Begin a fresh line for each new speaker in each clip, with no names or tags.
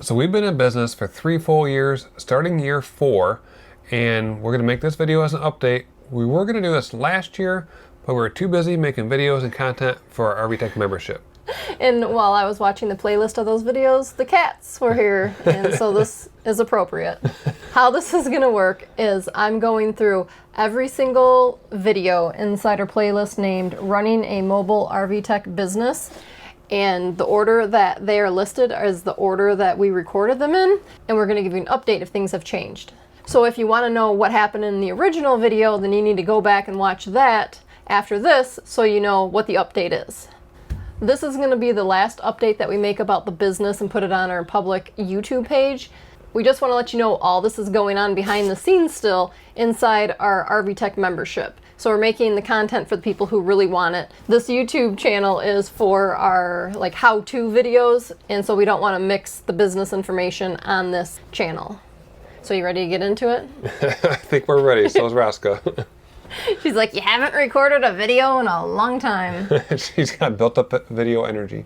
So we've been in business for 3 full years, starting year 4, and we're going to make this video as an update. We were going to do this last year, but we were too busy making videos and content for our RV Tech membership.
And while I was watching the playlist of those videos, the cats were here, and so this is appropriate. How this is going to work is I'm going through every single video inside our playlist named Running a Mobile RV Tech Business, and the order that they are listed is the order that we recorded them in, and we're going to give you an update if things have changed. So if you want to know what happened in the original video, then you need to go back and watch that after this so you know what the update is. This is going to be the last update that we make about the business and put it on our public YouTube page. We just want to let you know all this is going on behind the scenes still inside our RV Tech membership. So we're making the content for the people who really want it. This YouTube channel is for our how-to videos, and so we don't want to mix the business information on this channel. So you ready to get into it?
I think we're ready, so is Raska.
She's like, you haven't recorded a video in a long time.
She's got built up video energy.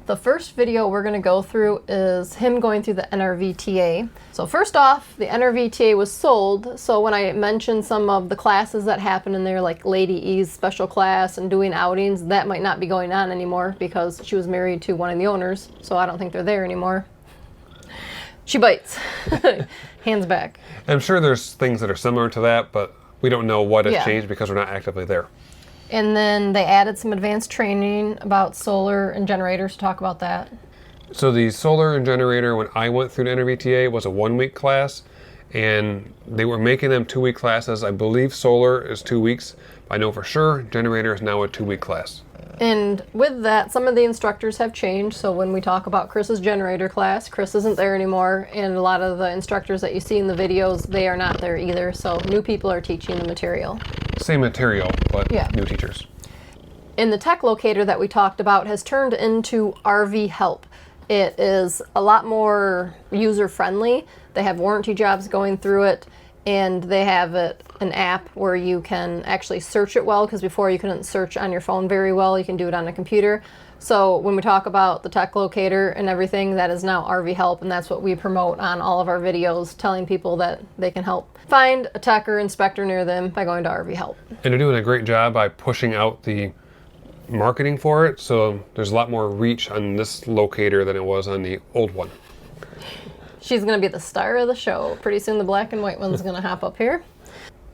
The first video we're going to go through is him going through the NRVTA. So first off, the NRVTA was sold. So when I mentioned some of the classes that happen in there, like Lady E's special class and doing outings, that might not be going on anymore because she was married to one of the owners. So I don't think they're there anymore. She bites. Hands back.
I'm sure there's things that are similar to that, but we don't know what has changed because we're not actively there.
And then they added some advanced training about solar and generators to talk about that.
So the solar and generator, when I went through the NRVTA, was a 1-week class, and they were making them 2-week classes. I believe solar is 2 weeks. I know for sure generator is now a 2-week class.
And with that, some of the instructors have changed. So when we talk about Chris's generator class, Chris isn't there anymore. And a lot of the instructors that you see in the videos, they are not there either. So new people are teaching the material.
Same material, but new teachers.
And the tech locator that we talked about has turned into RV Help. It is a lot more user-friendly. They have warranty jobs going through it. And they have an app where you can actually search it well, because before you couldn't search on your phone very well. You can do it on a computer. So when we talk about the tech locator and everything, that is now RV Help, and that's what we promote on all of our videos, telling people that they can help find a tech or inspector near them by going to RV Help.
And they're doing a great job by pushing out the marketing for it, so there's a lot more reach on this locator than it was on the old one.
She's going to be the star of the show. Pretty soon the black and white one's going to hop up here.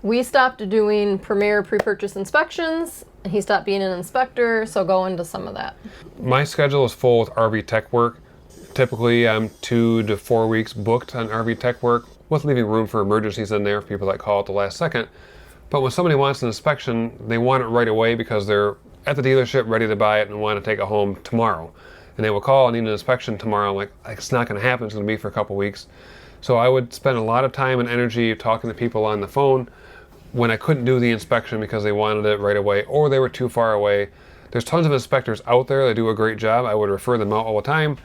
We stopped doing Premier pre-purchase inspections. He stopped being an inspector, so go into some of that.
My schedule is full with RV Tech work. Typically, I'm 2 to 4 weeks booked on RV Tech work, with leaving room for emergencies in there for people that call at the last second. But when somebody wants an inspection, they want it right away because they're at the dealership ready to buy it and want to take it home tomorrow. And they will call, I need an inspection tomorrow. I'm like, it's not going to happen. It's going to be for a couple weeks. So I would spend a lot of time and energy talking to people on the phone when I couldn't do the inspection because they wanted it right away or they were too far away. There's tons of inspectors out there that do a great job. I would refer them out all the time.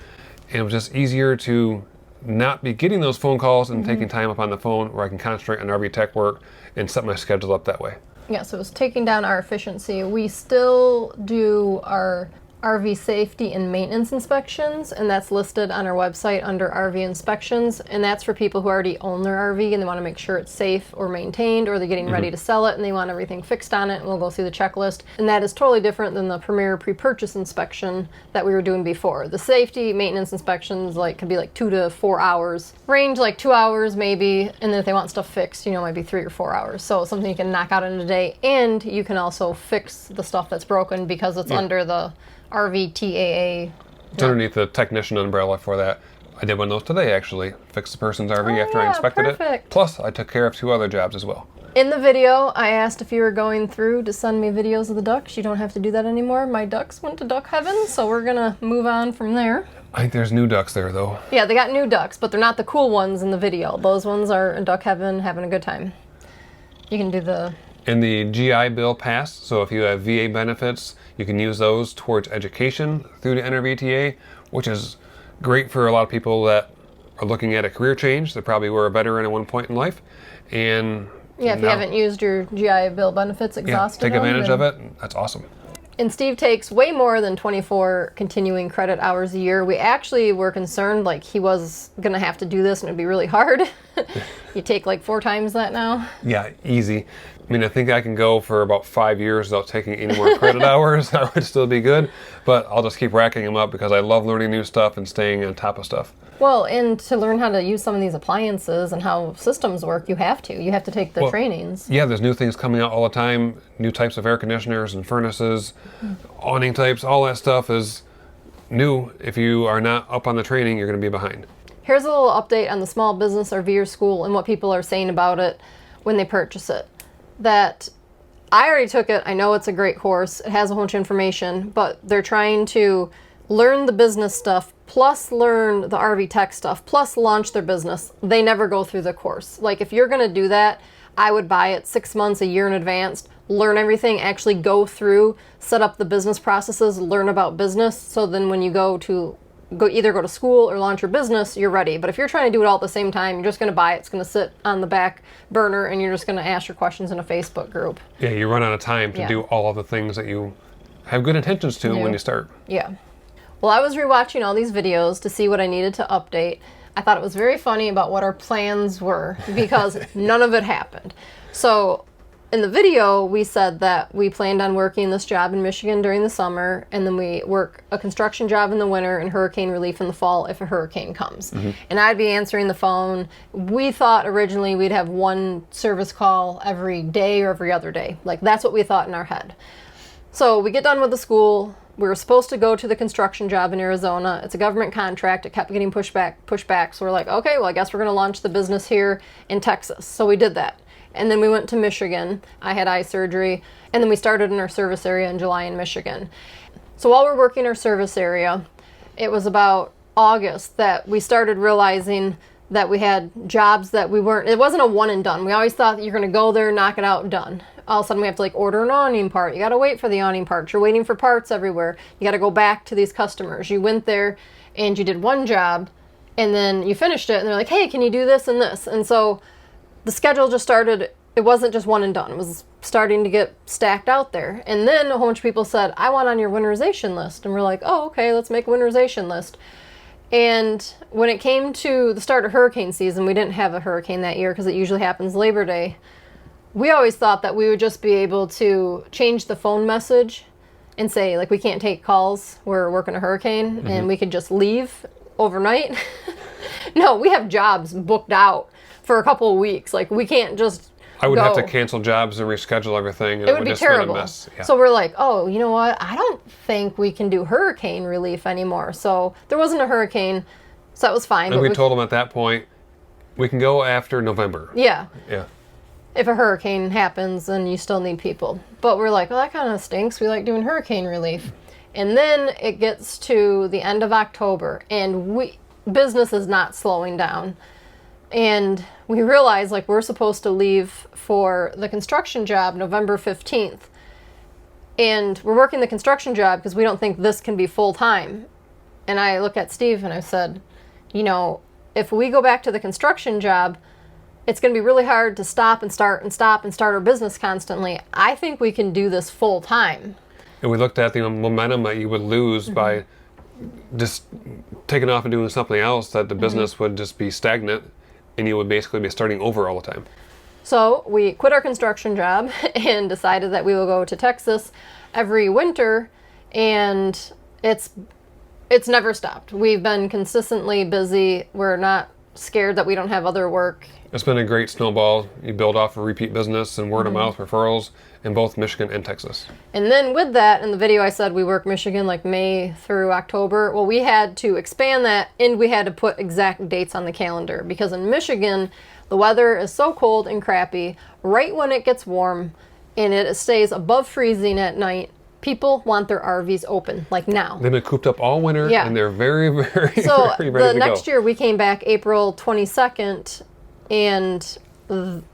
And it was just easier to not be getting those phone calls and taking time up on the phone where I can concentrate on RV Tech work and set my schedule up that way.
Yeah, so it's taking down our efficiency. We still do our RV safety and maintenance inspections, and that's listed on our website under RV inspections, and that's for people who already own their RV and they want to make sure it's safe or maintained, or they're getting ready to sell it and they want everything fixed on it, and we'll go through the checklist. And that is totally different than the Premier pre-purchase inspection that we were doing before. The safety maintenance inspections could be 2 to 4 hours, range 2 hours maybe, and then if they want stuff fixed, might be 3 or 4 hours. So something you can knock out in a day, and you can also fix the stuff that's broken because it's under the RVTAA.
It's underneath the technician umbrella for that. I did one of those today, actually. Fixed the person's RV after I inspected it. Plus, I took care of 2 other jobs as well.
In the video, I asked if you were going through to send me videos of the ducks. You don't have to do that anymore. My ducks went to duck heaven, so we're going to move on from there.
I think there's new ducks there, though.
Yeah, they got new ducks, but they're not the cool ones in the video. Those ones are in duck heaven having a good time. You can do the...
And the GI Bill passed, so if you have VA benefits, you can use those towards education through the NRVTA, which is great for a lot of people that are looking at a career change. They probably were a veteran at one point in life. And
if you haven't used your GI Bill benefits, exhausted
take advantage of it. That's awesome.
And Steve takes way more than 24 continuing credit hours a year. We actually were concerned like he was going to have to do this and it'd be really hard. You take like 4 times that now?
Yeah, easy. I mean, I think I can go for about 5 years without taking any more credit hours. I would still be good, but I'll just keep racking them up because I love learning new stuff and staying on top of stuff.
Well, and to learn how to use some of these appliances and how systems work, you have to. You have to take the trainings.
Yeah, there's new things coming out all the time, new types of air conditioners and furnaces, awning types, all that stuff is new. If you are not up on the training, you're going to be behind.
Here's a little update on the small business RVer school and what people are saying about it when they purchase it. That I already took it. I know it's a great course. It has a whole bunch of information, but they're trying to learn the business stuff, plus learn the RV tech stuff, plus launch their business. They never go through the course. Like if you're going to do that, I would buy it 6 months, a year in advance, learn everything, actually go through, set up the business processes, learn about business. So then when you go to school or launch your business, you're ready. But if you're trying to do it all at the same time, you're just going to buy it. It's going to sit on the back burner and you're just going to ask your questions in a Facebook group.
Yeah, you run out of time to do all of the things that you have good intentions to when you start.
Yeah. Well, I was rewatching all these videos to see what I needed to update. I thought it was very funny about what our plans were because none of it happened. So in the video, we said that we planned on working this job in Michigan during the summer, and then we work a construction job in the winter and hurricane relief in the fall if a hurricane comes. And I'd be answering the phone. We thought originally we'd have 1 service call every day or every other day. Like that's what we thought in our head. So we get done with the school. We were supposed to go to the construction job in Arizona. It's a government contract. It kept getting pushed back. So we're like, okay, well, I guess we're going to launch the business here in Texas. So we did that. And then we went to Michigan. I had eye surgery. And then we started in our service area in July in Michigan. So while we're working our service area, it was about August that we started realizing that we had jobs that it wasn't a one and done. We always thought that you're going to go there, knock it out, done. All of a sudden we have to like order an awning part. You got to wait for the awning part. You're waiting for parts everywhere. You got to go back to these customers. You went there and you did one job and then you finished it and they're like, hey, can you do this and this? And so the schedule just started. It wasn't just one and done. It was starting to get stacked out there. And then a whole bunch of people said, I want on your winterization list. And we're like, oh, okay, let's make a winterization list. And when it came to the start of hurricane season, we didn't have a hurricane that year because it usually happens Labor Day. We always thought that we would just be able to change the phone message and say, like, we can't take calls, we're working a hurricane, and we could just leave overnight. No, we have jobs booked out for a couple of weeks. Like, we can't just
I would have to cancel jobs and reschedule everything. And
it would be
just
terrible.
Been a mess. Yeah.
So we're like, oh, you know what? I don't think we can do hurricane relief anymore. So there wasn't a hurricane, so that was fine.
And we told them at that point, we can go after November.
Yeah.
Yeah.
If a hurricane happens and you still need people. But we're like, well, that kind of stinks. We like doing hurricane relief. And then it gets to the end of October and business is not slowing down. And we realize like we're supposed to leave for the construction job November 15th. And we're working the construction job because we don't think this can be full time. And I look at Steve and I said, you know, if we go back to the construction job, it's going to be really hard to stop and start and stop and start our business constantly. I think we can do this full time.
And we looked at the momentum that you would lose by just taking off and doing something else, that the business would just be stagnant and you would basically be starting over all the time.
So we quit our construction job and decided that we will go to Texas every winter, and it's never stopped. We've been consistently busy. We're not scared that we don't have other work.
It's been a great snowball. You build off a repeat business and word of mouth referrals in both Michigan and Texas.
And then with that, in the video I said we work Michigan like May through October. Well, we had to expand that and we had to put exact dates on the calendar because in Michigan, the weather is so cold and crappy. Right when it gets warm and it stays above freezing at night, people want their RVs open, like now.
They've been cooped up all winter and they're very, very,
so
very ready to go.
The next year we came back April 22nd and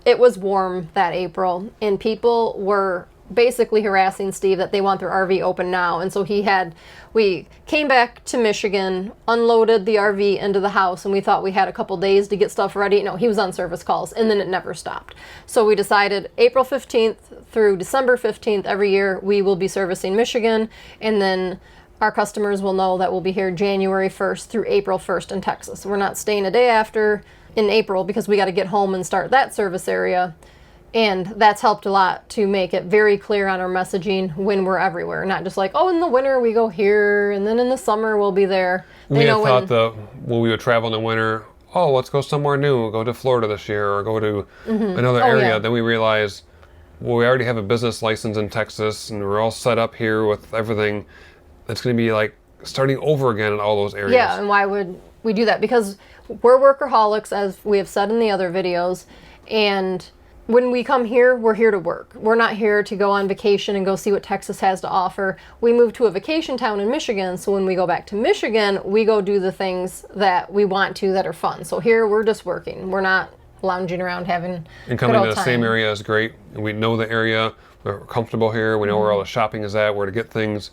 it was warm that April and people were basically harassing Steve that they want their RV open now. And so we came back to Michigan, unloaded the RV into the house, and we thought we had a couple days to get stuff ready. No, he was on service calls, and then it never stopped. So we decided April 15th through December 15th every year, we will be servicing Michigan, and then our customers will know that we'll be here January 1st through April 1st in Texas. We're not staying a day after in April because we got to get home and start that service area. And that's helped a lot to make it very clear on our messaging when we're everywhere. Not just like, oh, in the winter we go here, and then in the summer we'll be there.
We had thought that when we would travel in the winter, oh, let's go somewhere new. We'll go to Florida this year or go to another area.
Yeah.
Then we realized, well, we already have a business license in Texas, and we're all set up here with everything. It's going to be like starting over again in all those areas.
Yeah, and why would we do that? Because we're workaholics, as we have said in the other videos, and when we come here, we're here to work. We're not here to go on vacation and go see what Texas has to offer. We moved to a vacation town in Michigan, so when we go back to Michigan, we go do the things that we want to that are fun. So here, we're just working. We're not lounging around having
and coming
good
to
old
the same
time.
area is great. We know the area. We're comfortable here. We know where all the shopping is at, where to get things.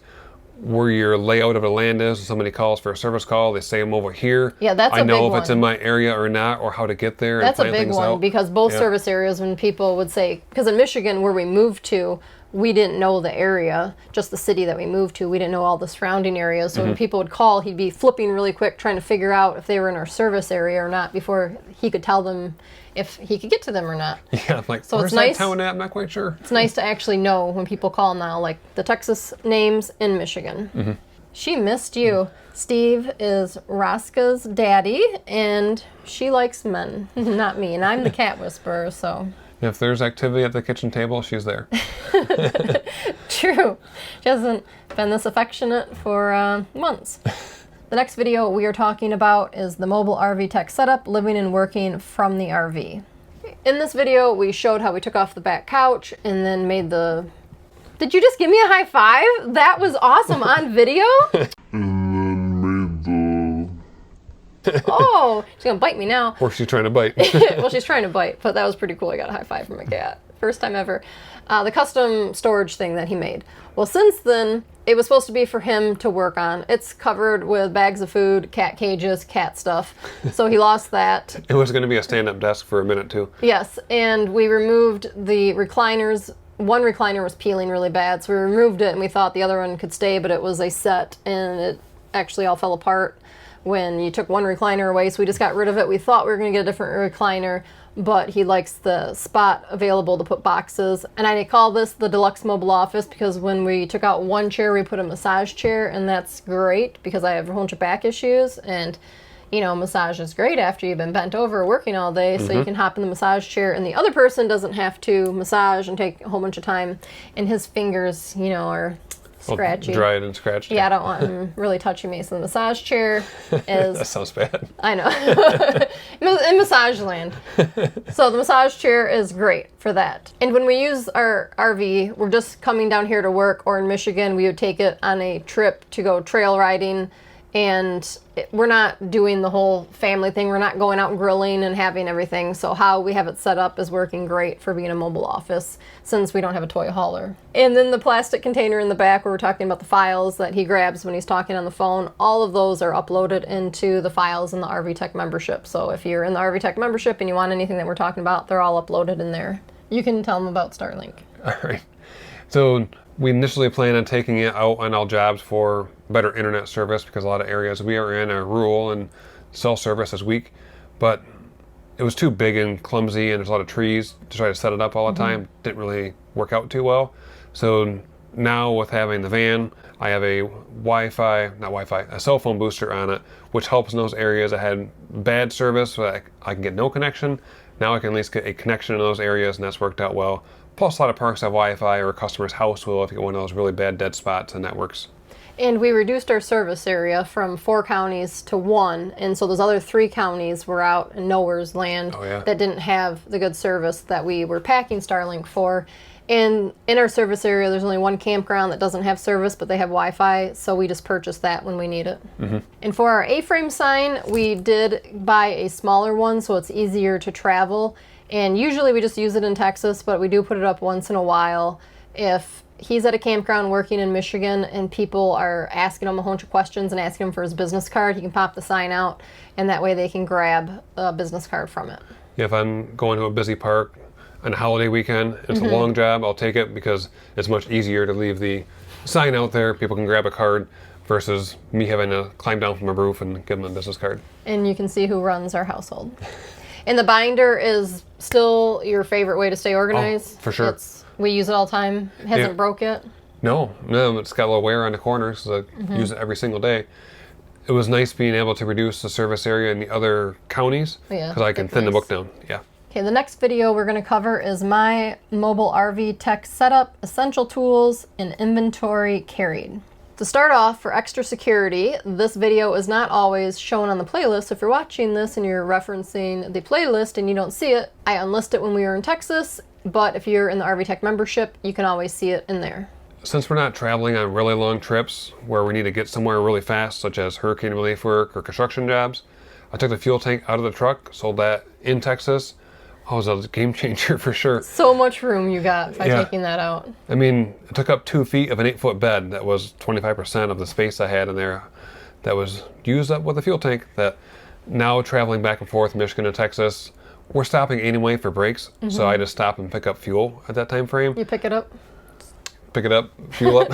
Where your layout of the land is. When somebody calls for a service call, they say I'm over here.
Yeah, that's
I
a
know
big
if it's
one.
in my area or not, or how to get there.
That's
and
a
plan
big
things
one
out.
because both
Yeah.
service areas, when people would say, because in Michigan where we moved to, we didn't know the area, just the city that we moved to. We didn't know all the surrounding areas. So when people would call, he'd be flipping really quick, trying to figure out if they were in our service area or not before he could tell them if he could get to them or not.
Yeah, I'm like,
So
where's
it's
that
nice.
town at? I'm not quite sure.
It's nice to actually know when people call now, like the Texas names in Michigan. She missed you. Steve is Raska's daddy, and she likes men, not me. And I'm the cat whisperer, so.
If there's activity at the kitchen table, she's there.
True. She hasn't been this affectionate for months. The next video we are talking about is the mobile RV tech setup, living and working from the RV. In this video, we showed how we took off the back couch and then made the... Did you just give me a high five? That was awesome on video? Oh, she's gonna bite me now.
Or she's trying to bite.
Well, she's trying to bite, but that was pretty cool. I got a high five from a cat. First time ever. The custom storage thing that he made. Well, since then, it was supposed to be for him to work on. It's covered with bags of food, cat cages, cat stuff. So he lost that.
It was going to be a stand-up desk for a minute, too.
Yes, and we removed the recliners. One recliner was peeling really bad, so we removed it and we thought the other one could stay, but it was a set and it actually all fell apart when you took one recliner away, so we just got rid of it. We thought we were going to get a different recliner, but he likes the spot available to put boxes. And I call this the deluxe mobile office because when we took out one chair, we put a massage chair, and that's great because I have a bunch of back issues, and you know, massage is great after you've been bent over working all day, so you can hop in the massage chair and the other person doesn't have to massage and take a whole bunch of time, and his fingers, you know, are scratchy.
Dried and scratched.
Yeah, I don't want him really touching me. So the massage chair is...
That sounds bad.
I know. In massage land. So the massage chair is great for that. And when we use our RV, we're just coming down here to work, or in Michigan, we would take it on a trip to go trail riding. And we're not doing the whole family thing. We're not going out grilling and having everything. So how we have it set up is working great for being a mobile office since we don't have a toy hauler. And then the plastic container in the back where we're talking about the files that he grabs when he's talking on the phone, all of those are uploaded into the files in the RV Tech membership. So if you're in the RV Tech membership and you want anything that we're talking about, they're all uploaded in there. You can tell them about Starlink.
All right. So we initially planned on taking it out on all jobs for better internet service because a lot of areas we are in are rural and cell service is weak. But it was too big and clumsy and there's a lot of trees to try to set it up all the time. Didn't really work out too well. So now with having the van, I have a a cell phone booster on it, which helps in those areas that had bad service so that I can get no connection. Now I can at least get a connection in those areas, and that's worked out well. Plus, a lot of parks have Wi-Fi, or a customer's house will if you get one of those really bad dead spots, and that works.
And we reduced our service area from 4 counties to 1, and so those other 3 counties were out in nowhere's land that didn't have the good service that we were packing Starlink for. And in our service area, there's only 1 campground that doesn't have service, but they have Wi-Fi, so we just purchased that when we need it. And for our A-frame sign, we did buy a smaller one, so it's easier to travel. And usually we just use it in Texas, but we do put it up once in a while. if he's at a campground working in Michigan and people are asking him a bunch of questions and asking him for his business card, he can pop the sign out, and that way they can grab a business card from it.
If I'm going to a busy park on a holiday weekend, it's a long job, I'll take it because it's much easier to leave the sign out there. People can grab a card versus me having to climb down from a roof and give them a business card.
And you can see who runs our household. And the binder is still your favorite way to stay organized?
Oh, for sure.
We use it all the time. It hasn't broke yet?
No, it's got a little wear on the corners, so I use it every single day. It was nice being able to reduce the service area in the other counties because I can thin the book down. Yeah.
Okay, the next video we're going to cover is my mobile RV tech setup, essential tools, and inventory carried. To start off, for extra security, this video is not always shown on the playlist. If you're watching this and you're referencing the playlist and you don't see it, I unlist it when we were in Texas, but if you're in the RV Tech membership, you can always see it in there.
Since we're not traveling on really long trips where we need to get somewhere really fast, such as hurricane relief work or construction jobs, I took the fuel tank out of the truck, sold that in Texas. Oh, it was a game changer for sure.
So much room you got by taking that out.
I mean, it took up 2 feet of an 8-foot bed. That was 25% of the space I had in there that was used up with a fuel tank. That now traveling back and forth Michigan to Texas, we're stopping anyway for breaks. So I just stop and pick up fuel at that time frame.
You pick it up?
Pick it up, fuel up.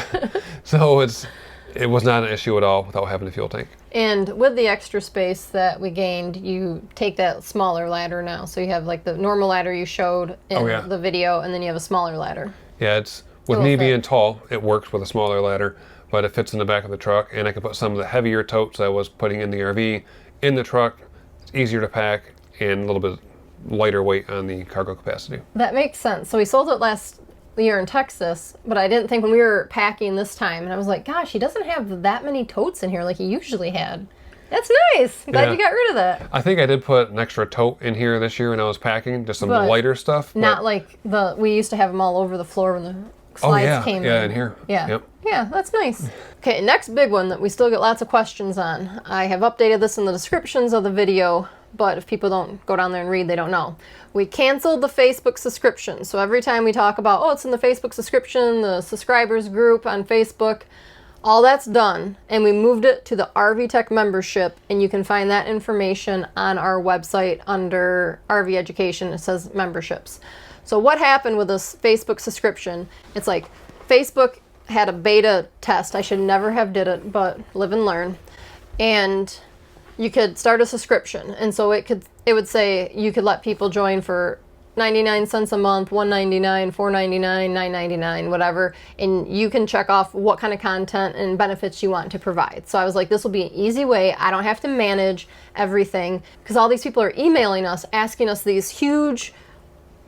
So it was not an issue at all without having a fuel tank.
And with the extra space that we gained, you take that smaller ladder now. So you have like the normal ladder you showed in the video, and then you have a smaller ladder.
Yeah, it's with me being tall, it works with a smaller ladder, but it fits in the back of the truck, and I can put some of the heavier totes I was putting in the RV in the truck. It's easier to pack and a little bit lighter weight on the cargo capacity.
That makes sense. So we sold it last year in Texas, but I didn't think when we were packing this time, and I was like, gosh, he doesn't have that many totes in here like he usually had. That's nice. Glad you got rid of that.
I think I did put an extra tote in here this year when I was packing, just some lighter stuff.
Not like we used to have them all over the floor when the slides came in.
Yeah, in here.
Yeah.
Yep.
Yeah, that's nice. Okay, next big one that we still get lots of questions on. I have updated this in the descriptions of the video, but if people don't go down there and read, they don't know. We canceled the Facebook subscription. So every time we talk about, oh, it's in the Facebook subscription, the subscribers group on Facebook, all that's done. And we moved it to the RV Tech membership, and you can find that information on our website under RV Education. It says memberships. So what happened with this Facebook subscription? It's like Facebook had a beta test. I should never have did it, but live and learn. And you could start a subscription, and so it would say you could let people join for 99 cents a month, $1.99, $4.99, $9.99, whatever, and you can check off what kind of content and benefits you want to provide. So I was like, this will be an easy way. I don't have to manage everything, because all these people are emailing us, asking us these huge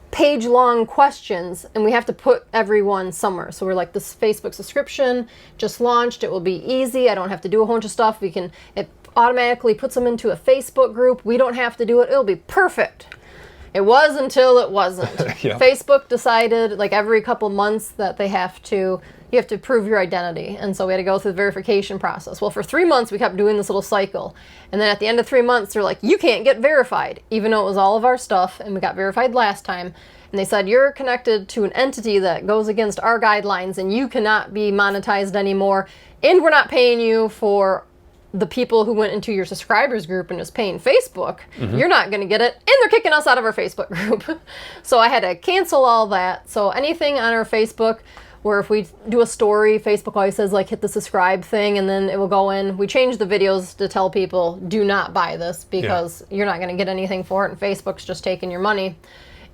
page-long questions, and we have to put everyone somewhere. So we're like, this Facebook subscription just launched. It will be easy. I don't have to do a bunch of stuff. It automatically puts them into a Facebook group. We don't have to do it. It'll be perfect. It was until it wasn't. Facebook decided like every couple months that you have to prove your identity. And so we had to go through the verification process. Well, for 3 months, we kept doing this little cycle. And then at the end of 3 months, they're like, you can't get verified, even though it was all of our stuff. And we got verified last time. And they said, you're connected to an entity that goes against our guidelines, and you cannot be monetized anymore. And we're not paying you for the people who went into your subscribers group and is paying Facebook. You're not going to get it. And they're kicking us out of our Facebook group. So I had to cancel all that. So anything on our Facebook, where if we do a story, Facebook always says like hit the subscribe thing, and then it will go in. We change the videos to tell people do not buy this, because you're not going to get anything for it, and Facebook's just taking your money.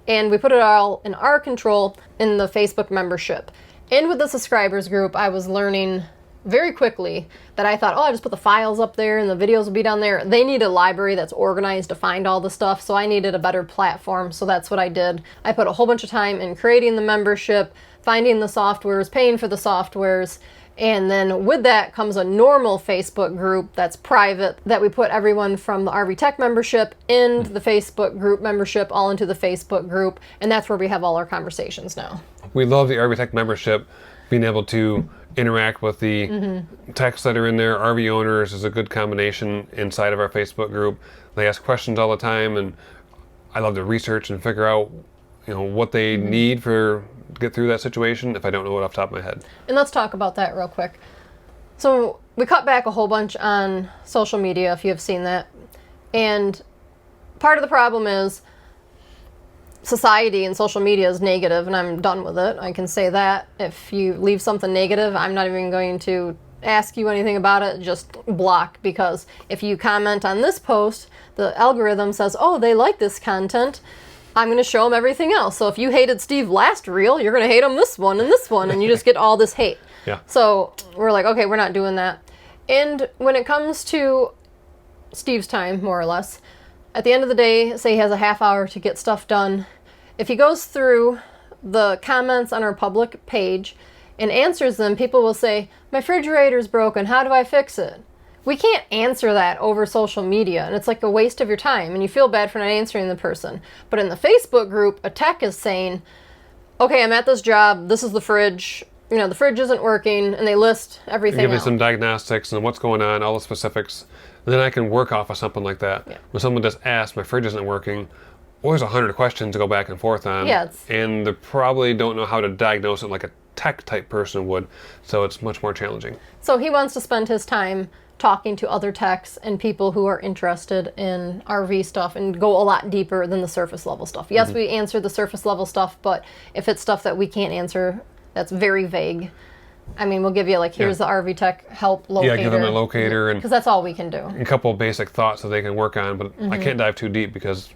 And we put it all in our control in the Facebook membership. And with the subscribers group, I was learning very quickly that I thought, oh, I just put the files up there and the videos will be down there. They need a library that's organized to find all the stuff, so I needed a better platform. So that's what I did. I put a whole bunch of time in creating the membership, finding the softwares, paying for the softwares, and then with that comes a normal Facebook group that's private that we put everyone from the RV Tech membership and the Facebook group membership all into the Facebook group, and that's where we have all our conversations now.
We love the RV Tech membership. Being able to interact with the texts that are in there. RV owners is a good combination inside of our Facebook group. They ask questions all the time, and I love to research and figure out what they need to get through that situation if I don't know it off the top of my head.
And let's talk about that real quick. So we cut back a whole bunch on social media, if you have seen that. And part of the problem is society and social media is negative, and I'm done with it. I can say that. If you leave something negative, I'm not even going to ask you anything about it, just block, because if you comment on this post, the algorithm says, oh, they like this content, I'm going to show them everything else. So if you hated Steve last reel, you're going to hate him this one, and you just get all this hate.
Yeah.
So we're like, okay, we're not doing that. And when it comes to Steve's time, more or less, at the end of the day, say he has a half hour to get stuff done. If he goes through the comments on our public page and answers them, people will say, my refrigerator's broken, how do I fix it? We can't answer that over social media, and it's like a waste of your time, and you feel bad for not answering the person. But in the Facebook group, a tech is saying, okay, I'm at this job, this is the fridge, the fridge isn't working, and they list everything
Give me
out.
some diagnostics and what's going on, all the specifics, and then I can work off of something like that.
Yeah.
When someone just asks, my fridge isn't working, or there's 100 questions to go back and forth on, and they probably don't know how to diagnose it like a tech type person would, so it's much more challenging.
So he wants to spend his time talking to other techs and people who are interested in RV stuff and go a lot deeper than the surface level stuff. Yes, we answer the surface level stuff, but if it's stuff that we can't answer, that's very vague. I mean, we'll give you here's the RV tech help locator.
Yeah, give them a locator, and
because that's all we can do.
A couple of basic thoughts that they can work on, but I can't dive too deep because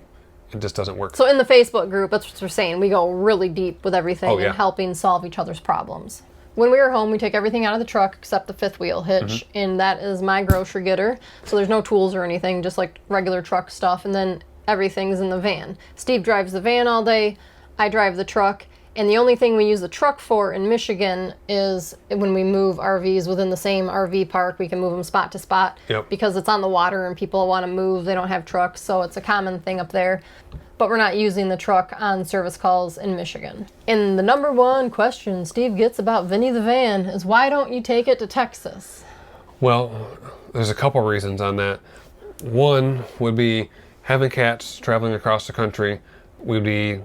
it just doesn't work.
So in the Facebook group, that's what we're saying. We go really deep with everything and helping solve each other's problems. When we were home, we take everything out of the truck except the fifth wheel hitch, and that is my grocery getter. So there's no tools or anything, just like regular truck stuff, and then everything's in the van. Steve drives the van all day, I drive the truck, and the only thing we use the truck for in Michigan is when we move RVs within the same RV park. We can move them spot to spot because it's on the water and people want to move. They don't have trucks, so it's a common thing up there. But we're not using the truck on service calls in Michigan. And the number one question Steve gets about Vinny the van is, why don't you take it to Texas?
Well, there's a couple reasons on that. One would be having cats traveling across the country would be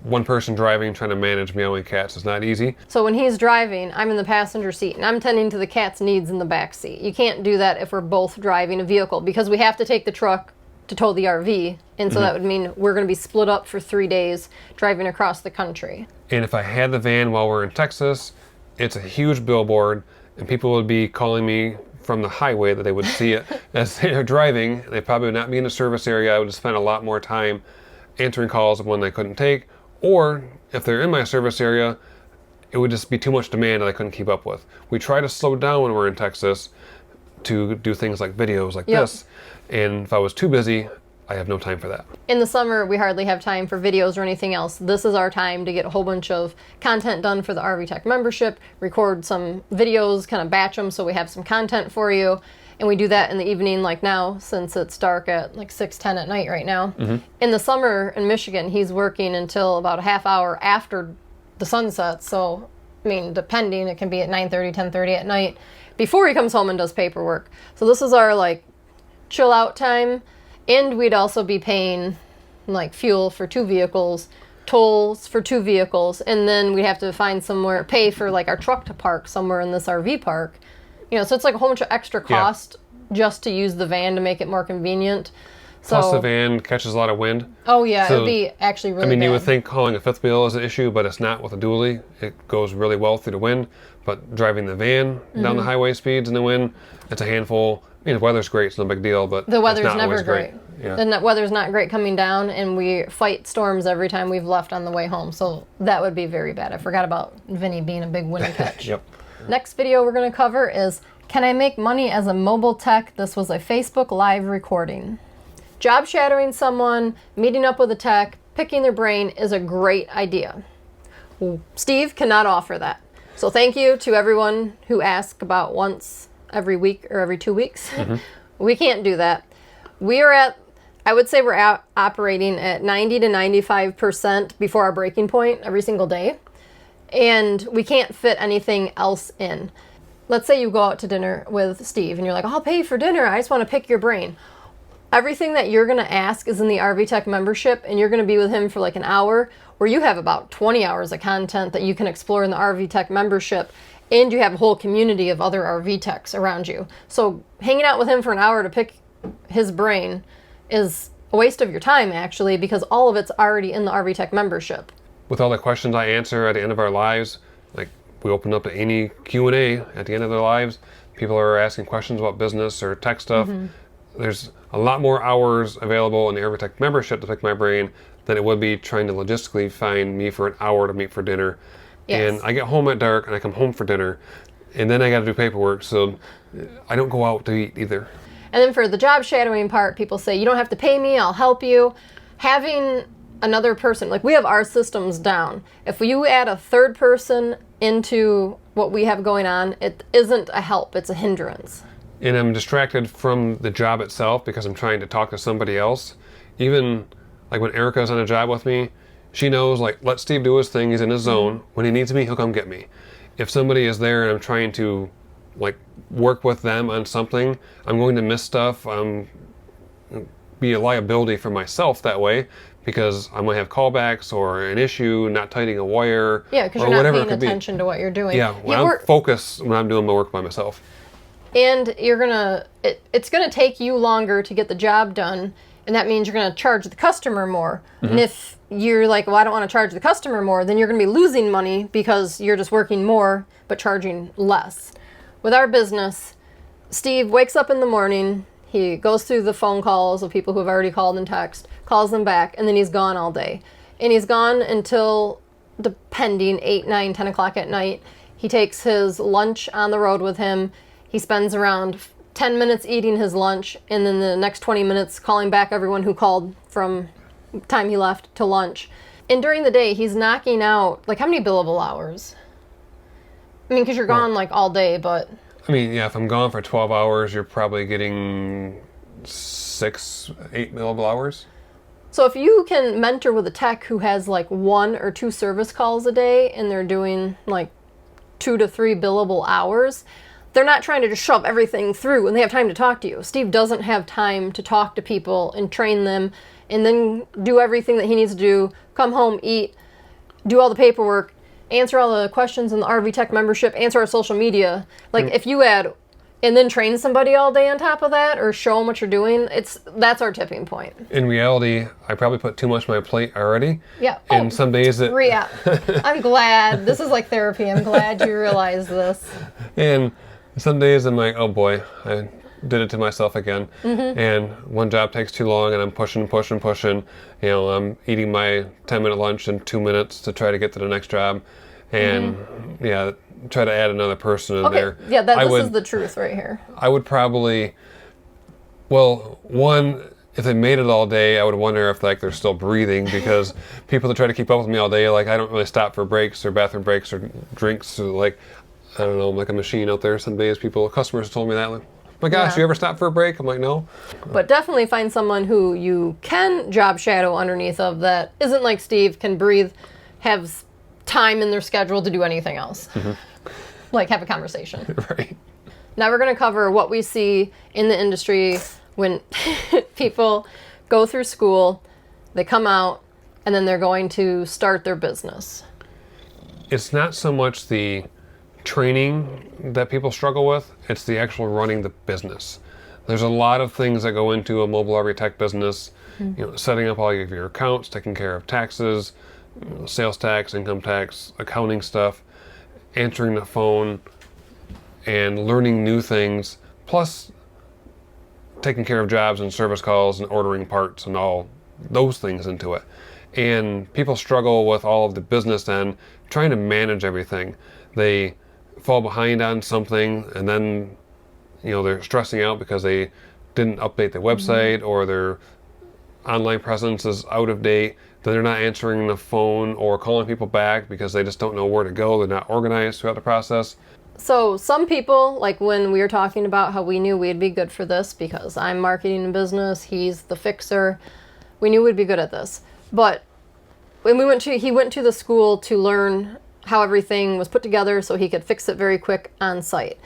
one person driving, trying to manage meowing cats is not easy. So
when he's driving, I'm in the passenger seat, and I'm tending to the cat's needs in the back seat. You can't do that if we're both driving a vehicle, because we have to take the truck to tow the RV, and so that would mean we're going to be split up for 3 days driving across the country.
And if I had the van while we're in Texas, it's a huge billboard, and people would be calling me from the highway that they would see it as they're driving. They probably would not be in a service area. I would spend a lot more time answering calls of when they couldn't take, or if they're in my service area, it would just be too much demand that I couldn't keep up with. We try to slow down when we're in Texas to do things like videos like this, and if I was too busy, I have no time for that. In the summer, we hardly have time for videos or anything else. This is our time to get a whole bunch of content done for the RV Tech membership, record some videos, kind of batch them so we have some content for you. And we do that in the evening, like now, since it's dark at like 6:10 at night right now. In the summer in Michigan, he's working until about a half hour after the sun sets. So, I mean, depending, it can be at 9:30, 10:30 at night before he comes home and does paperwork. So this is our like chill out time. And we'd also be paying like fuel for 2 vehicles, tolls for 2 vehicles, and then we'd have to find somewhere, pay for like our truck to park somewhere in this RV park. So it's like a whole bunch of extra cost just to use the van to make it more convenient. Plus the van catches a lot of wind. Oh yeah, so, it would be actually really bad. You would think hauling a fifth wheel is an issue, but it's not with a dually. It goes really well through the wind, but driving the van down the highway speeds in the wind, it's a handful. The weather's great, it's no big deal, but the weather's it's not never great. Yeah. The weather's not great coming down, and we fight storms every time we've left on the way home, so that would be very bad. I forgot about Vinny being a big wind catch. Yep. Next video we're going to cover is, can I make money as a mobile tech? This was a Facebook Live recording. Job shadowing someone, meeting up with a tech, picking their brain is a great idea. Steve cannot offer that. So thank you to everyone who asks about once every week or every 2 weeks. We can't do that. We are at, I would say we're operating at 90 to 95% before our breaking point every single day. And we can't fit anything else in. Let's say you go out to dinner with Steve and you're like, I'll pay for dinner, I just want to pick your brain.
everything that you're going to ask is in the RV Tech membership, and you're going to be with him for like an hour, where you have about 20 hours of content that you can explore in the RV Tech membership, and you have a whole community of other RV techs around you. So hanging out with him for an hour to pick his brain is a waste of your time, actually, because all of it's already in the RV Tech membership.
With all the questions I answer at the end of our lives, like we open up to any Q&A at the end of their lives, people are asking questions about business or tech stuff. There's a lot more hours available in the RV Tech membership to pick my brain than it would be trying to logistically find me for an hour to meet for dinner.
Yes.
And I get home at dark and I come home for dinner, and then I got to do paperwork, so I don't go out to eat either.
And then for the job shadowing part, people say, you don't have to pay me, I'll help you. Having another person, like we have our systems down. If you add a third person into what we have going on, it isn't a help, it's a hindrance.
And I'm distracted from the job itself because I'm trying to talk to somebody else. Even like when Erica's on a job with me, she knows, like, let Steve do his thing, he's in his zone. When he needs me, he'll come get me. If somebody is there and I'm trying to, like, work with them on something, I'm going to miss stuff. Be a liability for myself that way, because I might have callbacks or an issue, not tightening a wire.
Yeah, because you're not paying attention to what you're doing.
Yeah, I'm focused when I'm doing my work by myself.
And it's gonna take you longer to get the job done, and that means you're gonna charge the customer more. And if you're like, well, I don't want to charge the customer more, then you're gonna be losing money because you're just working more but charging less. With our business, Steve wakes up in the morning, he goes through the phone calls of people who have already called and text, calls them back, and then he's gone all day. And he's gone until, depending, 8, 9, 10 o'clock at night. He takes his lunch on the road with him. He spends around 10 minutes eating his lunch, and then the next 20 minutes calling back everyone who called from time he left to lunch. And during the day, he's knocking out, like, how many billable hours? I mean, because you're gone, like, all day, but...
I mean, yeah, if I'm gone for 12 hours, you're probably getting 6, 8 billable hours.
So if you can mentor with a tech who has, like, 1 or 2 service calls a day, and they're doing, like, 2 to 3 billable hours... They're not trying to just shove everything through and they have time to talk to you. Steve doesn't have time to talk to people and train them and then do everything that he needs to do, come home, eat, do all the paperwork, answer all the questions in the RV Tech membership, answer our social media. Like, if you add, and then train somebody all day on top of that or show them what you're doing, that's our tipping point.
In reality, I probably put too much on my plate already.
Yeah.
And some days that...
I'm glad. This is like therapy. I'm glad you realize this.
And... some days I'm like, oh boy, I did it to myself again. And one job takes too long and I'm pushing. You know, I'm eating my 10-minute lunch in 2 minutes to try to get to the next job. And yeah, try to add another person in there.
Yeah, this is the truth right here.
I would probably, well, one, if they made it all day, I would wonder if, like, they're still breathing, because people that try to keep up with me all day, like, I don't really stop for breaks or bathroom breaks or drinks, or, like, I don't know, I'm like a machine out there. Some days customers told me that, like, my gosh, you ever stop for a break? I'm like, no.
But definitely find someone who you can job shadow underneath of that isn't like Steve, can breathe, have time in their schedule to do anything else. Like, have a conversation.
Right.
Now we're going to cover what we see in the industry when people go through school, they come out, and then they're going to start their business.
It's not so much the training that people struggle with, it's the actual running the business. There's a lot of things that go into a mobile RV tech business. You know, setting up all of your accounts, taking care of taxes, sales tax, income tax, accounting stuff, answering the phone, and learning new things, plus taking care of jobs and service calls and ordering parts and all those things into it. And people struggle with all of the business end, trying to manage everything. They fall behind on something, and then, you know, they're stressing out because they didn't update their website or their online presence is out of date. Then they're not answering the phone or calling people back because they just don't know where to go. They're not organized throughout the process.
So some people, like when we were talking about how we knew we'd be good for this because I'm marketing a business, he's the fixer, we knew we'd be good at this. But when he went to the school to learn how everything was put together so he could fix it very quick on site.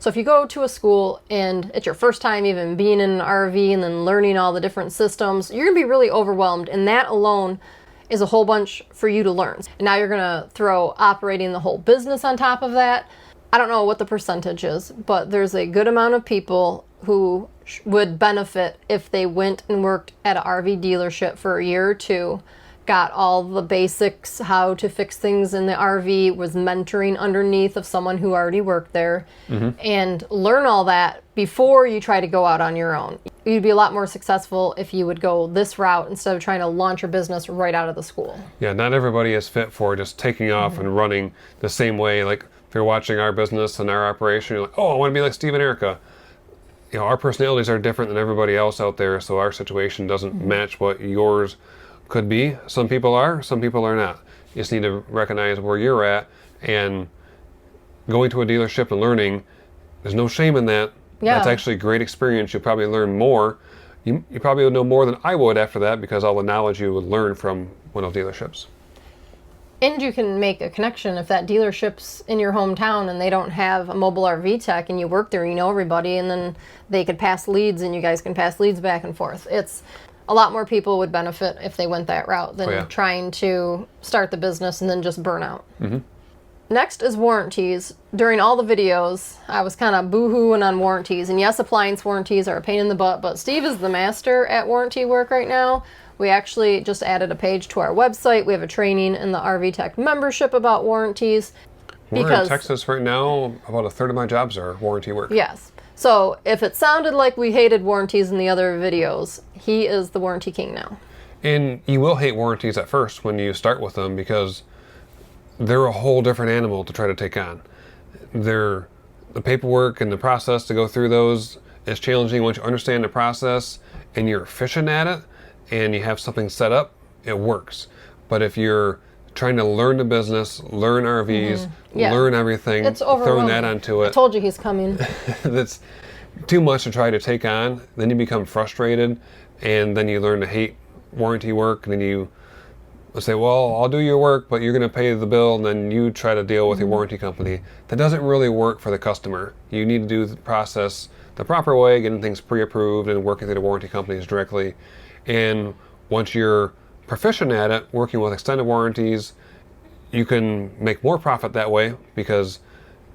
So if you go to a school and it's your first time even being in an RV and then learning all the different systems, you're gonna be really overwhelmed, and that alone is a whole bunch for you to learn. And now you're gonna throw operating the whole business on top of that. I don't know what the percentage is, but there's a good amount of people who would benefit if they went and worked at an RV dealership for a year or two, got all the basics, how to fix things in the RV, was mentoring underneath of someone who already worked there, and learn all that before you try to go out on your own. You'd be a lot more successful if you would go this route instead of trying to launch your business right out of the school.
Yeah, not everybody is fit for just taking off and running the same way. Like if you're watching our business and our operation, you're like, oh, I want to be like Steve and Erica. You know, our personalities are different than everybody else out there, so our situation doesn't match what yours could be. Some people are, some people are not. You just need to recognize where you're at, and going to a dealership and learning, there's no shame in that.
Yeah.
That's actually a great experience. You'll probably learn more. You probably would know more than I would after that, because all the knowledge you would learn from one of those dealerships.
And you can make a connection if that dealership's in your hometown and they don't have a mobile RV tech and you work there, you know everybody, and then they could pass leads and you guys can pass leads back and forth. It's a lot more people would benefit if they went that route than trying to start the business and then just burn out. Next is warranties. During all the videos, I was kind of boo-hooing on warranties. And yes, appliance warranties are a pain in the butt, but Steve is the master at warranty work right now. We actually just added a page to our website. We have a training in the RV Tech membership about warranties.
We're in Texas right now. About a third of my jobs are warranty work.
Yes. So if it sounded like we hated warranties in the other videos, he is the warranty king now.
And you will hate warranties at first when you start with them, because they're a whole different animal to try to take on. The paperwork and the process to go through those is challenging. Once you understand the process and you're efficient at it and you have something set up, it works. But if you're trying to learn the business, learn RVs, learn everything,
it's
throwing that onto it,
I told you he's coming.
that's too much to try to take on. Then you become frustrated, and then you learn to hate warranty work, and then you say, well, I'll do your work, but you're going to pay the bill, and then you try to deal with your warranty company. That doesn't really work for the customer. You need to do the process the proper way, getting things pre-approved and working through the warranty companies directly. And once you're proficient at it, working with extended warranties, you can make more profit that way, because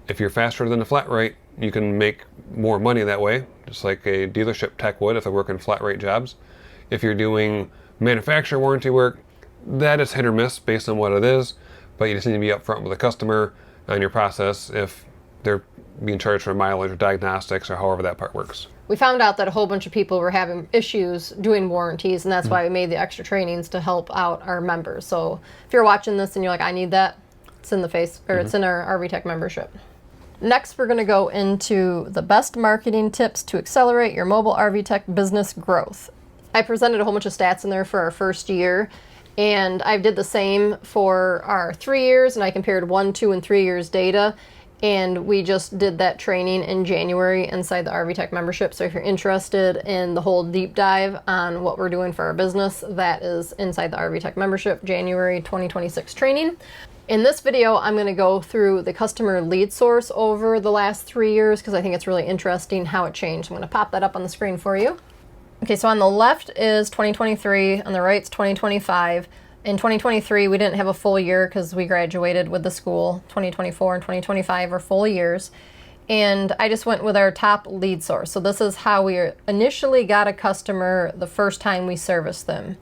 if you're faster than the flat rate, you can make more money that way, just like a dealership tech would if they're working flat rate jobs. If you're doing manufacturer warranty work, that is hit or miss based on what it is, but you just need to be upfront with the customer on your process if they're being charged for mileage or diagnostics or however that part works.
We found out that a whole bunch of people were having issues doing warranties, and that's why we made the extra trainings to help out our members. So if you're watching this and you're like, I need that, it's in the it's in our RV Tech membership. Next, we're going to go into the best marketing tips to accelerate your mobile RV Tech business growth. I presented a whole bunch of stats in there for our first year, and I did the same for our 3 years, and I compared 1, 2, and 3 years data. And we just did that training in January inside the RV Tech membership. So if you're interested in the whole deep dive on what we're doing for our business, that is inside the RV Tech membership, January 2026 training. In this video, I'm going to go through the customer lead source over the last 3 years, because I think it's really interesting how it changed. I'm going to pop that up on the screen for you. Okay, so on the left is 2023, on the right is 2025. In 2023, we didn't have a full year because we graduated with the school. 2024 and 2025 are full years. And I just went with our top lead source. So this is how we initially got a customer the first time we serviced them.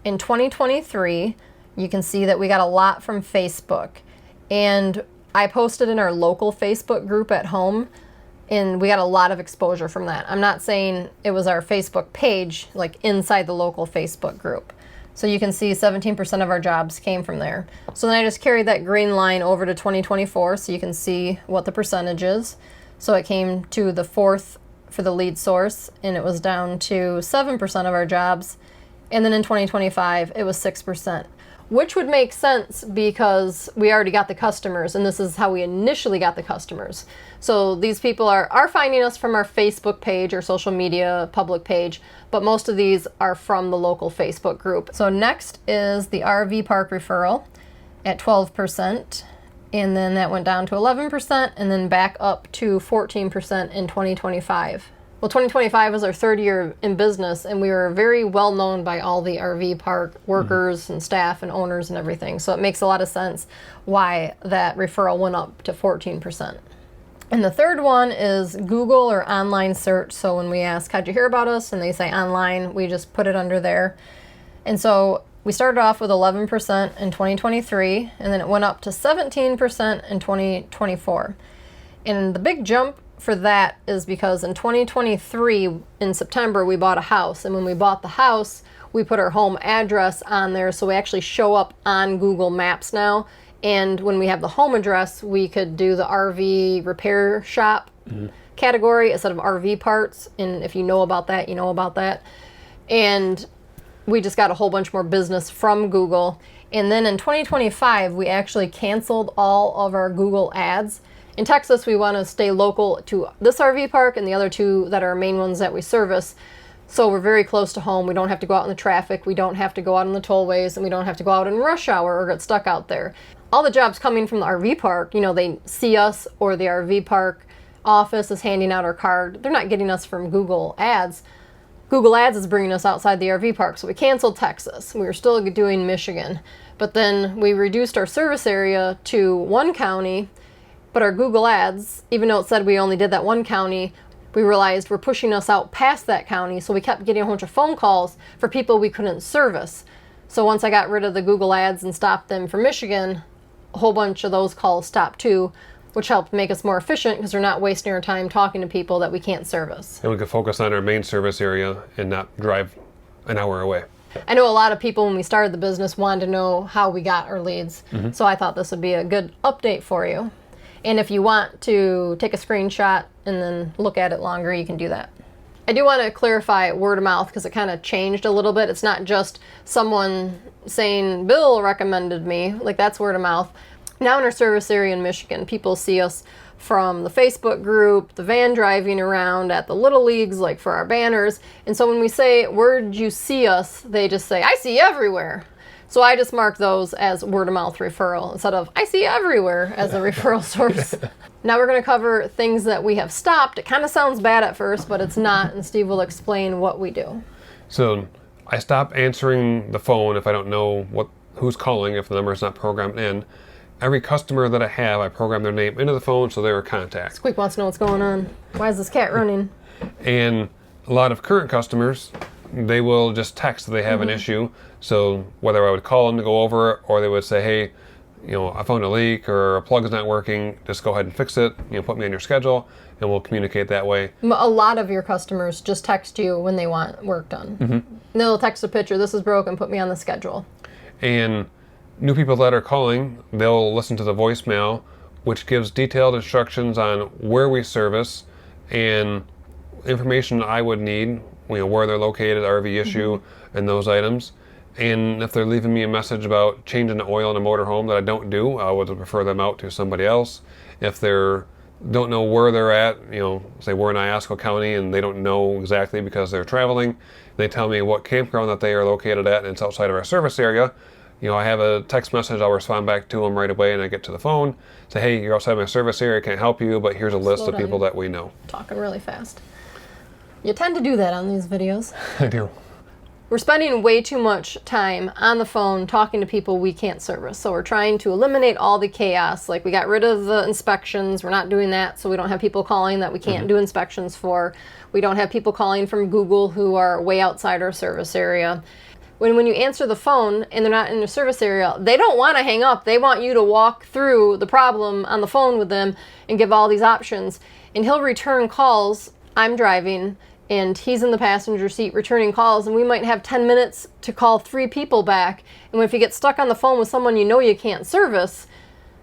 In 2023, you can see that we got a lot from Facebook. And I posted in our local Facebook group at home, and we got a lot of exposure from that. I'm not saying it was our Facebook page, like inside the local Facebook group. So you can see 17% of our jobs came from there. So then I just carried that green line over to 2024 so you can see what the percentage is. So it came to the fourth for the lead source, and it was down to 7% of our jobs. And then in 2025, it was 6%, which would make sense because we already got the customers, and this is how we initially got the customers. So these people are finding us from our Facebook page or social media public page, but most of these are from the local Facebook group. So next is the RV park referral at 12%. And then that went down to 11% and then back up to 14% in 2025. Well, 2025 was our third year in business, and we were very well known by all the RV park workers and staff and owners and everything. So it makes a lot of sense why that referral went up to 14%. And the third one is Google or online search. So when we ask, how'd you hear about us? And they say online, we just put it under there. And so we started off with 11% in 2023, and then it went up to 17% in 2024. And the big jump for that is because in 2023, in September, we bought a house. And when we bought the house, we put our home address on there. So we actually show up on Google Maps now. And when we have the home address, we could do the RV repair shop category instead of RV parts. And if you know about that, you know about that. And we just got a whole bunch more business from Google. And then in 2025, we actually canceled all of our Google ads. In Texas, we want to stay local to this RV park and the other two that are main ones that we service. So we're very close to home. We don't have to go out in the traffic. We don't have to go out on the tollways, and we don't have to go out in rush hour or get stuck out there. All the jobs coming from the RV park, they see us, or the RV park office is handing out our card. They're not getting us from Google ads. Google ads is bringing us outside the RV park. So we canceled Texas. We were still doing Michigan. But then we reduced our service area to one county, but our Google ads, even though it said we only did that one county, we realized we're pushing us out past that county, so we kept getting a bunch of phone calls for people we couldn't service. So once I got rid of the Google ads and stopped them for Michigan, a whole bunch of those calls stopped too, which helped make us more efficient because we're not wasting our time talking to people that we can't service.
And we could focus on our main service area and not drive an hour away.
I know a lot of people when we started the business wanted to know how we got our leads, so I thought this would be a good update for you. And if you want to take a screenshot and then look at it longer, you can do that. I do want to clarify word of mouth because it kind of changed a little bit. It's not just someone saying, Bill recommended me, like that's word of mouth. Now in our service area in Michigan, people see us from the Facebook group, the van driving around at the little leagues, like for our banners. And so when we say, where'd you see us? They just say, I see you everywhere. So I just mark those as word of mouth referral instead of I see everywhere as a referral source. Now we're going to cover things that we have stopped. It kind of sounds bad at first, but it's not, and Steve will explain what we do.
So I stop answering the phone if I don't know who's calling, if the number is not programmed in. Every customer that I have, I program their name into the phone so they're a contact.
Squeak wants to know what's going on. Why is this cat running?
And a lot of current customers, they will just text that they have an issue. So whether I would call them to go over it, or they would say, hey, I found a leak or a plug is not working, just go ahead and fix it, put me on your schedule, and we'll communicate that way.
A lot of your customers just text you when they want work done. And they'll text a picture, this is broken, put me on the schedule.
And new people that are calling, they'll listen to the voicemail, which gives detailed instructions on where we service and information I would need, where they're located, RV issue, and those items. And if they're leaving me a message about changing the oil in a motorhome that I don't do, I would refer them out to somebody else. If they don't know where they're at, say we're in Iosco County and they don't know exactly because they're traveling, they tell me what campground that they are located at and it's outside of our service area. I have a text message, I'll respond back to them right away, and I get to the phone, say, hey, you're outside my service area, can't help you, but here's a list of people that we know.
Talking really fast. You tend to do that on these videos.
I do.
We're spending way too much time on the phone talking to people we can't service. So we're trying to eliminate all the chaos. Like we got rid of the inspections. We're not doing that. So we don't have people calling that we can't do inspections for. We don't have people calling from Google who are way outside our service area. When you answer the phone and they're not in the service area, they don't want to hang up. They want you to walk through the problem on the phone with them and give all these options. And he'll return calls. I'm driving and he's in the passenger seat returning calls, and we might have 10 minutes to call 3 people back. And if you get stuck on the phone with someone you can't service,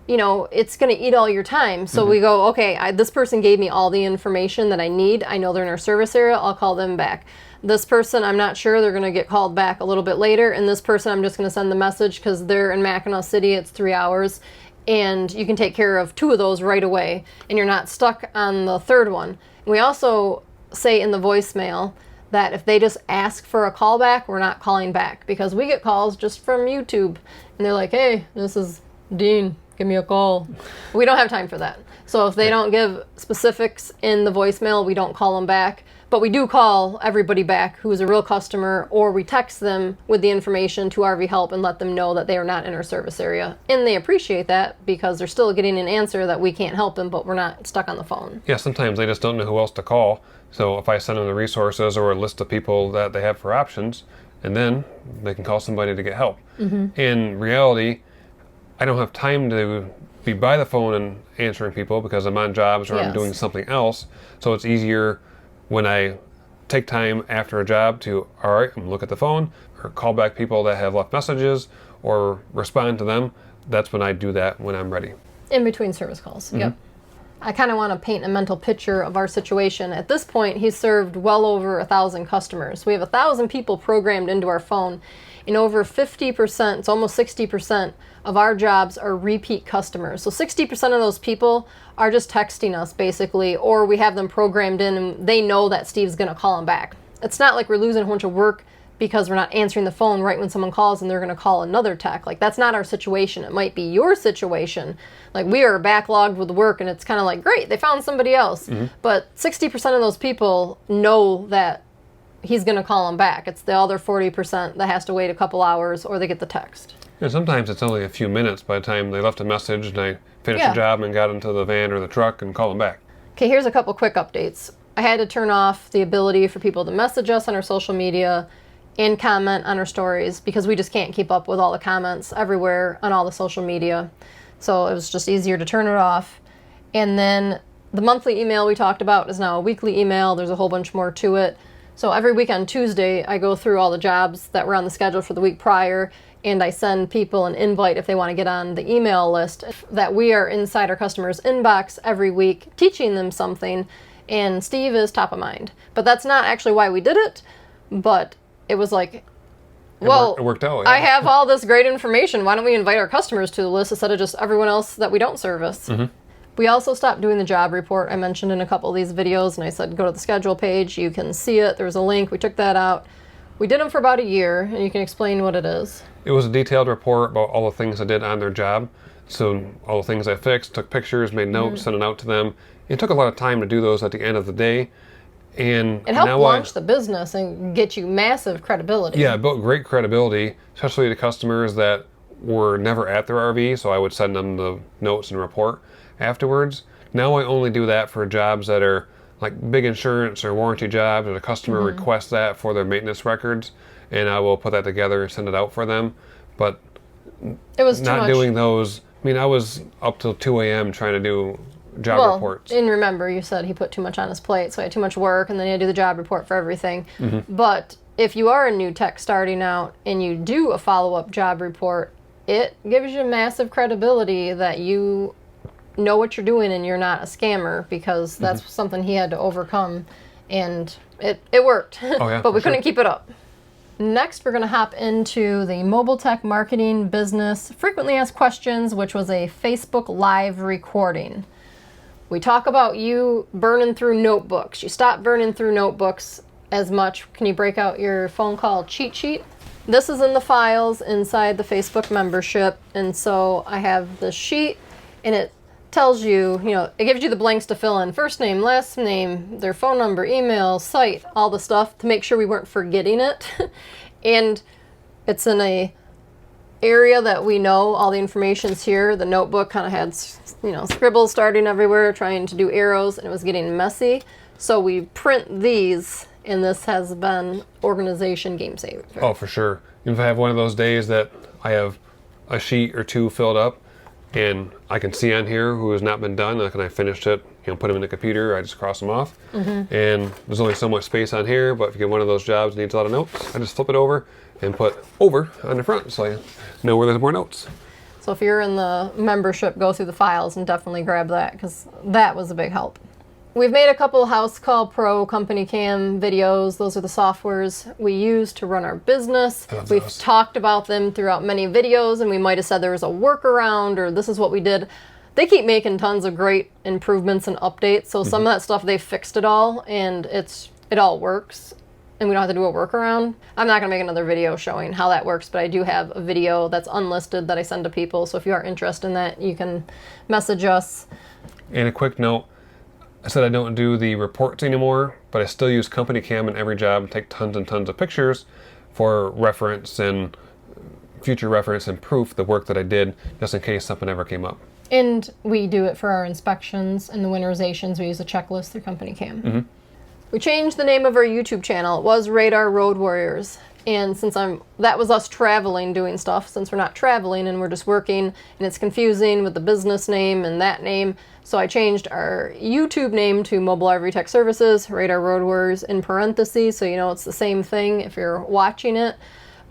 it's going to eat all your time. So we go, okay, this person gave me all the information that I need. I know they're in our service area. I'll call them back. This person, I'm not sure. They're going to get called back a little bit later. And this person, I'm just going to send the message because they're in Mackinac City. It's 3 hours. And you can take care of 2 of those right away. And you're not stuck on the third one. And we also say in the voicemail that if they just ask for a call back, we're not calling back, because we get calls just from YouTube and they're like, hey, this is Dean, give me a call. We don't have time for that. So if they don't give specifics in the voicemail, we don't call them back. But we do call everybody back who is a real customer, or we text them with the information to RV Help and let them know that they are not in our service area. And they appreciate that because they're still getting an answer that we can't help them, but we're not stuck on the phone.
Yeah, sometimes they just don't know who else to call. So if I send them the resources or a list of people that they have for options, and then they can call somebody to get help. In reality, I don't have time to be by the phone and answering people because I'm on jobs or I'm doing something else. So it's easier when I take time after a job to, all right, I'm gonna look at the phone or call back people that have left messages or respond to them. That's when I do that when I'm ready.
In between service calls, yep. I kind of want to paint a mental picture of our situation. At this point, he's served well over 1,000 customers. We have 1,000 people programmed into our phone, and over 50%, it's almost 60% of our jobs are repeat customers. So 60% of those people are just texting us basically, or we have them programmed in and they know that Steve's going to call them back. It's not like we're losing a bunch of work because we're not answering the phone right when someone calls and they're going to call another tech. Like, that's not our situation. It might be your situation. Like, we are backlogged with work and it's kind of like, great, they found somebody else. But 60% of those people know that he's going to call them back. It's the other 40% that has to wait a couple hours or they get the text.
And sometimes it's only a few minutes by the time they left a message and I finished the job and got into the van or the truck and call them back.
Okay, here's a couple quick updates. I had to turn off the ability for people to message us on our social media and comment on our stories because we just can't keep up with all the comments everywhere on all the social media. So it was just easier to turn it off. And then the monthly email we talked about is now a weekly email. There's a whole bunch more to it. So every week on Tuesday, I go through all the jobs that were on the schedule for the week prior, and I send people an invite if they want to get on the email list that we are inside our customers' inbox every week teaching them something, and Steve is top of mind. But that's not actually why we did it, but it was like, well,
it worked out. Yeah.
I have all this great information. Why don't we invite our customers to the list instead of just everyone else that we don't service? We also stopped doing the job report I mentioned in a couple of these videos, and I said go to the schedule page. You can see it. There's a link. We took that out. We did them for about a year, and you can explain what it is.
It was a detailed report about all the things I did on their job. So all the things I fixed, took pictures, made notes, sent it out to them. It took a lot of time to do those at the end of the day. And
it helped launch the business and get you massive credibility.
Yeah, it built great credibility, especially to customers that were never at their RV, so I would send them the notes and report afterwards. Now I only do that for jobs that are like big insurance or warranty jobs, or the customer requests that for their maintenance records, and I will put that together and send it out for them. But
it was
not doing those. I mean, I was up till 2 a.m. trying to do job reports.
And remember, you said he put too much on his plate, so he had too much work, and then he had to do the job report for everything. But if you are a new tech starting out and you do a follow-up job report, it gives you massive credibility that you know what you're doing and you're not a scammer, because that's something he had to overcome, and it worked.
Oh, yeah,
but we couldn't keep it up. Next, we're going to hop into the mobile tech marketing business frequently asked questions, which was a Facebook Live recording. We talk about you burning through notebooks. You stop burning through notebooks as much. Can you break out your phone call cheat sheet? This is in the files inside the Facebook membership, and so I have the sheet, and it tells you, it gives you the blanks to fill in. First name, last name, their phone number, email, site, all the stuff to make sure we weren't forgetting it. And it's in a area that we know all the information's here. The notebook kind of had, scribbles starting everywhere, trying to do arrows, and it was getting messy. So we print these, and this has been organization game saver.
Oh, for sure. If I have one of those days that I have a sheet or two filled up, and I can see on here who has not been done, like when I finished it, put them in the computer, I just cross them off. And there's only so much space on here, but if you get one of those jobs that needs a lot of notes, I just flip it over and put over on the front so I know where there's more notes.
So if you're in the membership, go through the files and definitely grab that, because that was a big help. We've made a couple House Call Pro Company Cam videos. Those are the softwares we use to run our business. We've talked about them throughout many videos, and we might have said there was a workaround or this is what we did. They keep making tons of great improvements and updates. So some of that stuff, they fixed it all, and it all works. and we don't have to do a workaround. I'm not going to make another video showing how that works, but I do have a video that's unlisted that I send to people. So if you are interested in that, you can message us.
And a quick note, I said I don't do the reports anymore, but I still use company cam in every job, take tons and tons of pictures for reference and future reference and proof the work that I did, just in case something ever came up.
And we do it for our inspections and the winterizations. We use a checklist through company cam. We changed the name of our YouTube channel. It was Radar Road Warriors. And since that was us traveling, doing stuff, since we're not traveling and we're just working, and it's confusing with the business name and that name, so I changed our YouTube name to Mobile RV Tech Services, Radar Road Warriors in parentheses, so you know it's the same thing if you're watching it.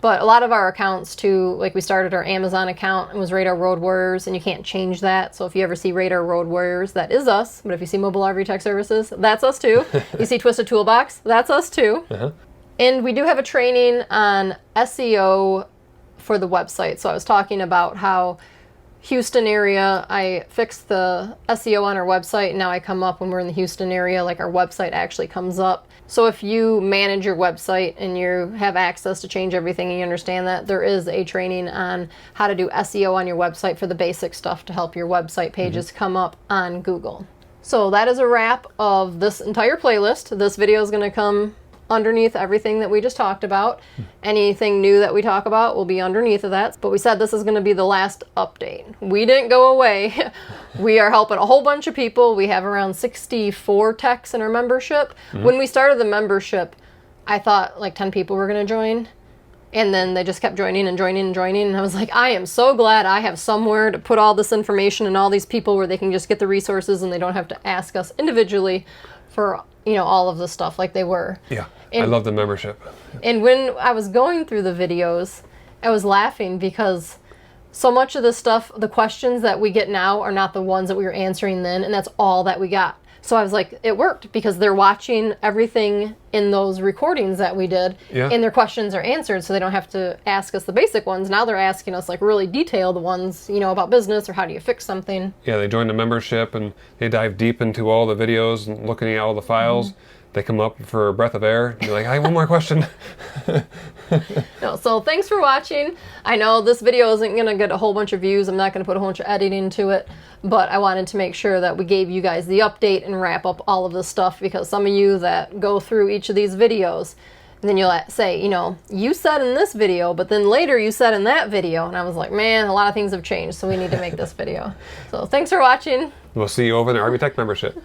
But a lot of our accounts too, like we started our Amazon account and was Radar Road Warriors, and you can't change that. So if you ever see Radar Road Warriors, that is us. But if you see Mobile RV Tech Services, that's us too. You see Twisted Toolbox, that's us too. And we do have a training on SEO for the website. So I was talking about how Houston area, I fixed the SEO on our website, and now I come up when we're in the Houston area, like our website actually comes up. So if you manage your website and you have access to change everything and you understand that, there is a training on how to do SEO on your website for the basic stuff to help your website pages come up on Google. So that is a wrap of this entire playlist. This video is going to come underneath everything that we just talked about. Anything new that we talk about will be underneath of that. But we said this is going to be the last update. We didn't go away. We are helping a whole bunch of people. We have around 64 techs in our membership. When we started the membership, I thought like 10 people were going to join. And then they just kept joining and joining and joining. And I was like, I am so glad I have somewhere to put all this information and all these people where they can just get the resources and they don't have to ask us individually for, you know, all of the stuff like they were.
Yeah, I love the membership.
And when I was going through the videos, I was laughing because so much of the stuff, the questions that we get now are not the ones that we were answering then, and that's all that we got. So I was like, it worked because they're watching everything in those recordings that we did, and their questions are answered, so they don't have to ask us the basic ones. Now they're asking us like really detailed ones, you know, about business or how do you fix something. Yeah,
they join the membership and they dive deep into all the videos and looking at all the files. They come up for a breath of air and you're like, I have one more question.
No, so thanks for watching. I know this video isn't going to get a whole bunch of views. I'm not going to put a whole bunch of editing into it, but I wanted to make sure that we gave you guys the update and wrap up all of this stuff, because some of you that go through each of these videos, and then you'll say, you know, you said in this video, but then later you said in that video, and I was like, man, a lot of things have changed, so we need to make this video. So thanks for watching.
We'll see you over in the RV Tech membership.